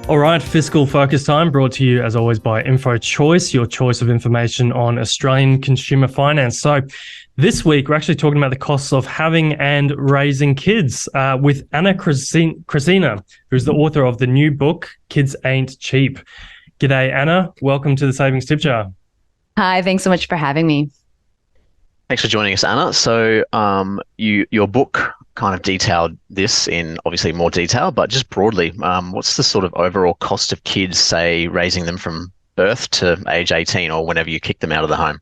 All right, fiscal focus time brought to you as always by InfoChoice, your choice of information on Australian consumer finance. So this week, we're actually talking about the costs of having and raising kids with Ana Kresina, who's the author of the new book, Kids Ain't Cheap. G'day, Anna. Welcome to the Savings Tip Jar. Hi, thanks so much for having me. Thanks for joining us, Anna. So your book kind of detailed this in obviously more detail, but just broadly, what's the sort of overall cost of kids, say, raising them from birth to age 18 or whenever you kick them out of the home?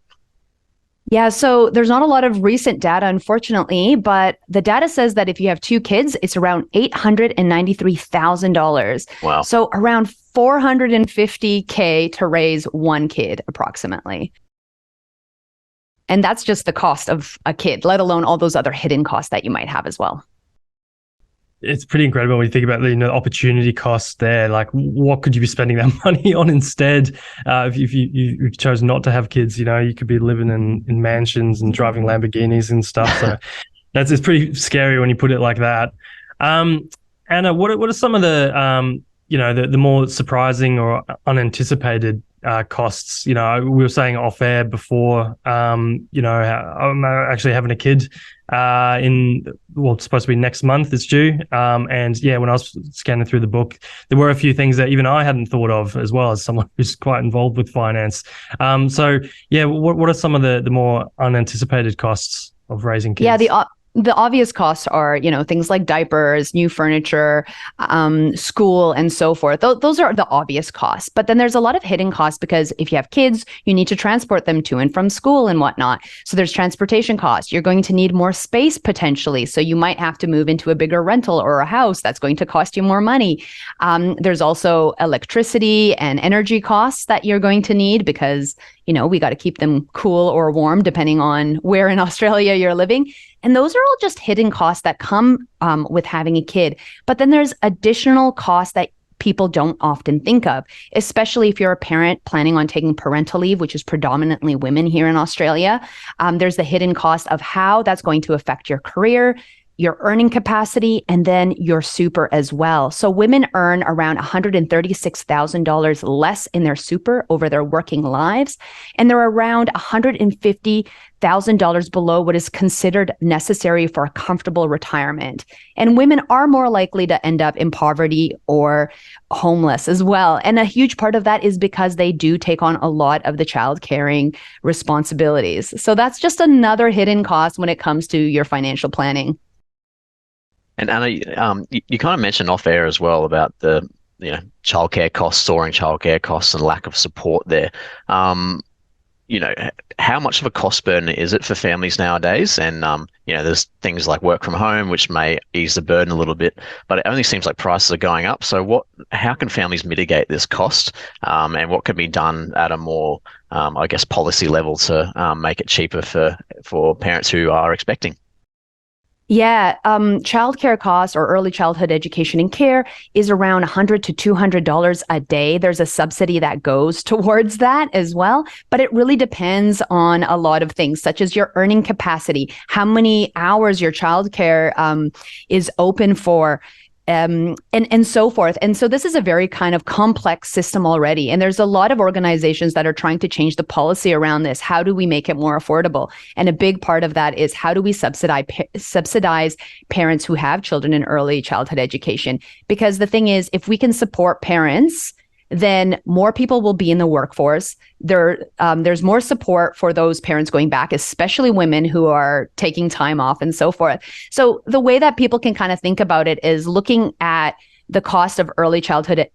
Yeah, so there's not a lot of recent data, unfortunately, but the data says that if you have two kids, it's around $893,000. Wow. So around $450K to raise one kid, approximately. And that's just the cost of a kid, let alone all those other hidden costs that you might have as well. It's pretty incredible when you think about the opportunity costs there. Like, what could you be spending that money on instead? If you chose not to have kids, you could be living in mansions and driving Lamborghinis and stuff. So it's pretty scary when you put it like that. Anna, what are some of the the more surprising or unanticipated costs? We were saying off air before, I'm actually having a kid it's supposed to be next month, it's due. And yeah, when I was scanning through the book, there were a few things that even I hadn't thought of, as well as someone who's quite involved with finance. So yeah, what are some of the more unanticipated costs of raising kids? Yeah, the obvious costs are, things like diapers, new furniture, school, and so forth. Those are the obvious costs. But then there's a lot of hidden costs because if you have kids, you need to transport them to and from school and whatnot. So there's transportation costs. You're going to need more space potentially. So you might have to move into a bigger rental or a house. That's going to cost you more money. There's also electricity and energy costs that you're going to need because, we got to keep them cool or warm depending on where in Australia you're living. And those are all just hidden costs that come with having a kid. But then there's additional costs that people don't often think of, especially if you're a parent planning on taking parental leave, which is predominantly women here in Australia. There's the hidden cost of how that's going to affect your career, your earning capacity, and then your super as well. So women earn around $136,000 less in their super over their working lives, and they're around $150,000 below what is considered necessary for a comfortable retirement. And women are more likely to end up in poverty or homeless as well. And a huge part of that is because they do take on a lot of the child caring responsibilities. So that's just another hidden cost when it comes to your financial planning. And Anna, you kind of mentioned off air as well about the childcare costs, soaring childcare costs, and lack of support there. How much of a cost burden is it for families nowadays? And there's things like work from home, which may ease the burden a little bit, but it only seems like prices are going up. So how can families mitigate this cost, and what can be done at a more, policy level to make it cheaper for parents who are expecting? Yeah, childcare costs or early childhood education and care is around $100 to $200 a day. There's a subsidy that goes towards that as well, but it really depends on a lot of things, such as your earning capacity, how many hours your childcare is open for, and so forth. And so this is a very kind of complex system already. And there's a lot of organizations that are trying to change the policy around this. How do we make it more affordable? And a big part of that is how do we subsidize parents who have children in early childhood education? Because the thing is, if we can support parents, then more people will be in the workforce. There's more support for those parents going back, especially women who are taking time off and so forth. So the way that people can kind of think about it is looking at the cost of early childhood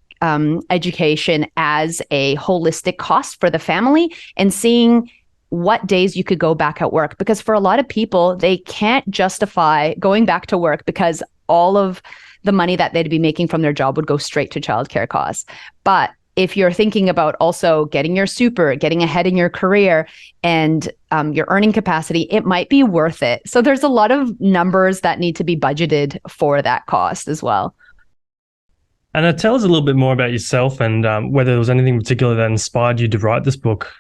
education as a holistic cost for the family and seeing what days you could go back at work. Because for a lot of people, they can't justify going back to work because all of the money that they'd be making from their job would go straight to childcare costs. But if you're thinking about also getting your super, getting ahead in your career and your earning capacity, it might be worth it. So there's a lot of numbers that need to be budgeted for that cost as well. And tell us a little bit more about yourself and whether there was anything particular that inspired you to write this book.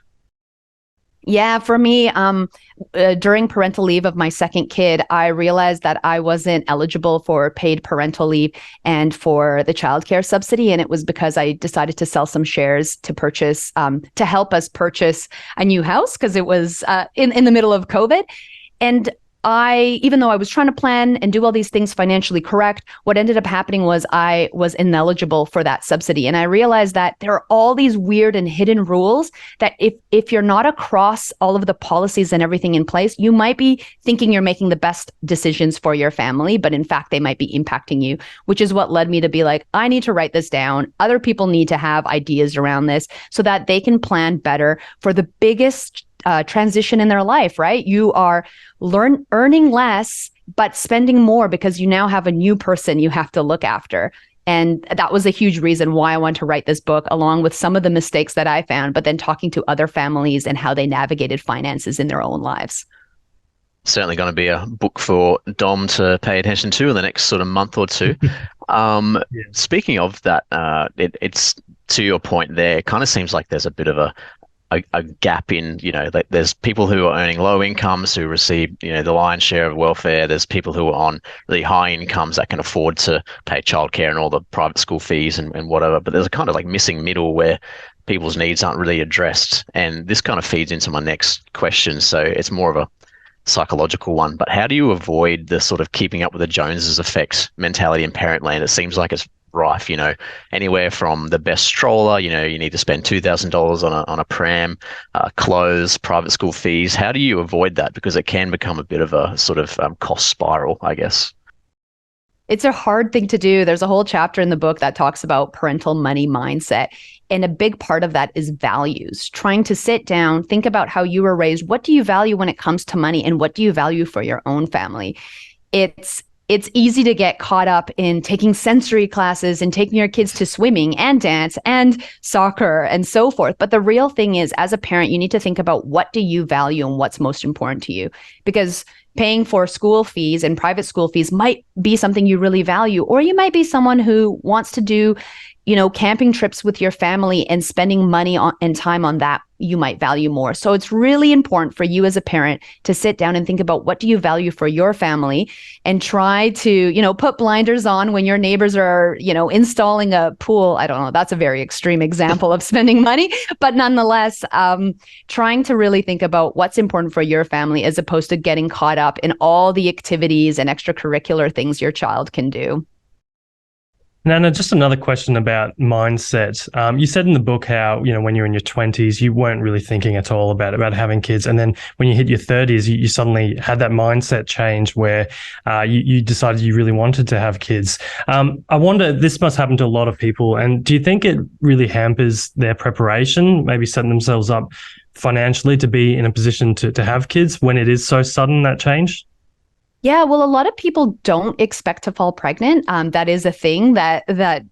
Yeah, for me, during parental leave of my second kid, I realized that I wasn't eligible for paid parental leave and for the childcare subsidy. And it was because I decided to sell some shares to purchase, to help us purchase a new house because it was in the middle of COVID. And even though I was trying to plan and do all these things financially correct, what ended up happening was I was ineligible for that subsidy. And I realized that there are all these weird and hidden rules that if you're not across all of the policies and everything in place, you might be thinking you're making the best decisions for your family, but in fact, they might be impacting you, which is what led me to be like, I need to write this down. Other people need to have ideas around this so that they can plan better for the biggest transition in their life, right? You are earning less, but spending more because you now have a new person you have to look after. And that was a huge reason why I wanted to write this book, along with some of the mistakes that I found, but then talking to other families and how they navigated finances in their own lives. Certainly going to be a book for Dom to pay attention to in the next sort of month or two. Yeah. Speaking of that, it's to your point there, it kind of seems like there's a bit of a gap in, like there's people who are earning low incomes who receive, the lion's share of welfare. There's people who are on really high incomes that can afford to pay childcare and all the private school fees and whatever. But there's a kind of like missing middle where people's needs aren't really addressed. And this kind of feeds into my next question. So it's more of a psychological one, but how do you avoid the sort of keeping up with the Joneses effect mentality in parent land? It seems like it's rife, anywhere from the best stroller, you need to spend $2,000 on a pram, clothes, private school fees. How do you avoid that? Because it can become a bit of a sort of cost spiral, I guess. It's a hard thing to do. There's a whole chapter in the book that talks about parental money mindset. And a big part of that is values, trying to sit down, think about how you were raised. What do you value when it comes to money? And what do you value for your own family? It's easy to get caught up in taking sensory classes and taking your kids to swimming and dance and soccer and so forth. But the real thing is, as a parent, you need to think about what do you value and what's most important to you? Because paying for school fees and private school fees might be something you really value, or you might be someone who wants to do, camping trips with your family and spending money and time on that you might value more. So it's really important for you as a parent to sit down and think about what do you value for your family and try to, put blinders on when your neighbors are, installing a pool. I don't know. That's a very extreme example of spending money, but nonetheless, trying to really think about what's important for your family as opposed to getting caught up in all the activities and extracurricular things your child can do. Nana, just another question about mindset. You said in the book how, when you're in your 20s, you weren't really thinking at all about having kids. And then when you hit your 30s, you suddenly had that mindset change where you decided you really wanted to have kids. I wonder, this must happen to a lot of people. And do you think it really hampers their preparation, maybe setting themselves up financially to be in a position to have kids when it is so sudden, that change? Yeah, well, a lot of people don't expect to fall pregnant. That is a thing that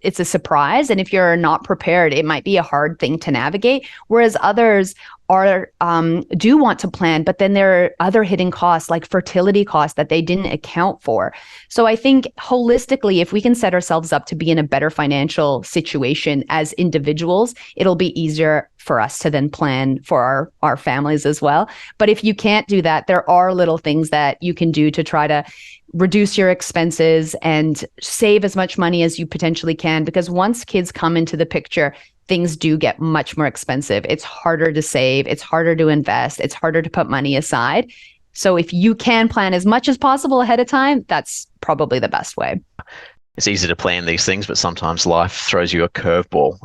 it's a surprise. And if you're not prepared, it might be a hard thing to navigate. Whereas others do want to plan, but then there are other hidden costs like fertility costs that they didn't account for. So I think holistically, if we can set ourselves up to be in a better financial situation as individuals, it'll be easier for us to then plan for our families as well. But if you can't do that, there are little things that you can do to try to reduce your expenses and save as much money as you potentially can. Because once kids come into the picture, things do get much more expensive. It's harder to save. It's harder to invest. It's harder to put money aside. So if you can plan as much as possible ahead of time, that's probably the best way. It's easy to plan these things, but sometimes life throws you a curveball.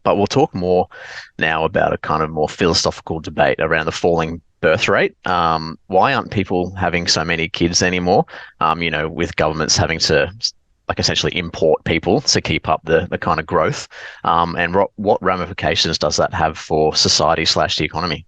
But we'll talk more now about a kind of more philosophical debate around the falling birth rate. Why aren't people having so many kids anymore? With governments having to essentially import people to keep up the kind of growth. And what ramifications does that have for society / the economy?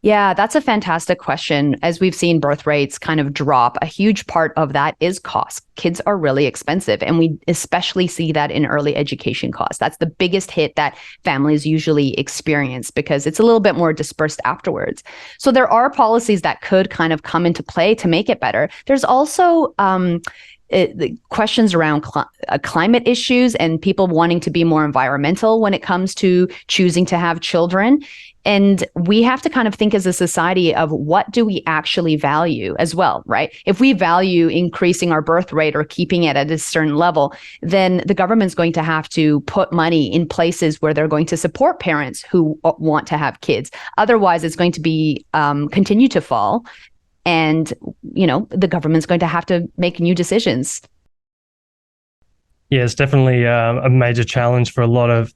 Yeah, that's a fantastic question. As we've seen birth rates kind of drop, a huge part of that is cost. Kids are really expensive, and we especially see that in early education costs. That's the biggest hit that families usually experience because it's a little bit more dispersed afterwards. So there are policies that could kind of come into play to make it better. There's also the questions around climate issues and people wanting to be more environmental when it comes to choosing to have children. And we have to kind of think as a society of what do we actually value as well, right? If we value increasing our birth rate or keeping it at a certain level, then the government's going to have to put money in places where they're going to support parents who want to have kids. Otherwise, it's going to be continue to fall. And, the government's going to have to make new decisions. Yeah, it's definitely a major challenge for a lot of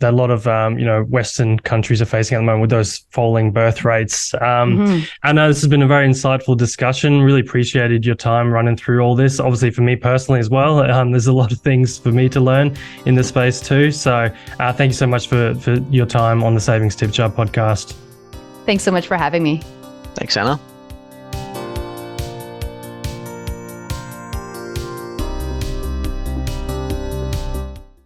Western countries are facing at the moment with those falling birth rates. I know this has been a very insightful discussion. Really appreciated your time running through all this. Obviously, for me personally as well, there's a lot of things for me to learn in this space too. So thank you so much for your time on the Savings Tip Jar podcast. Thanks so much for having me. Thanks, Anna.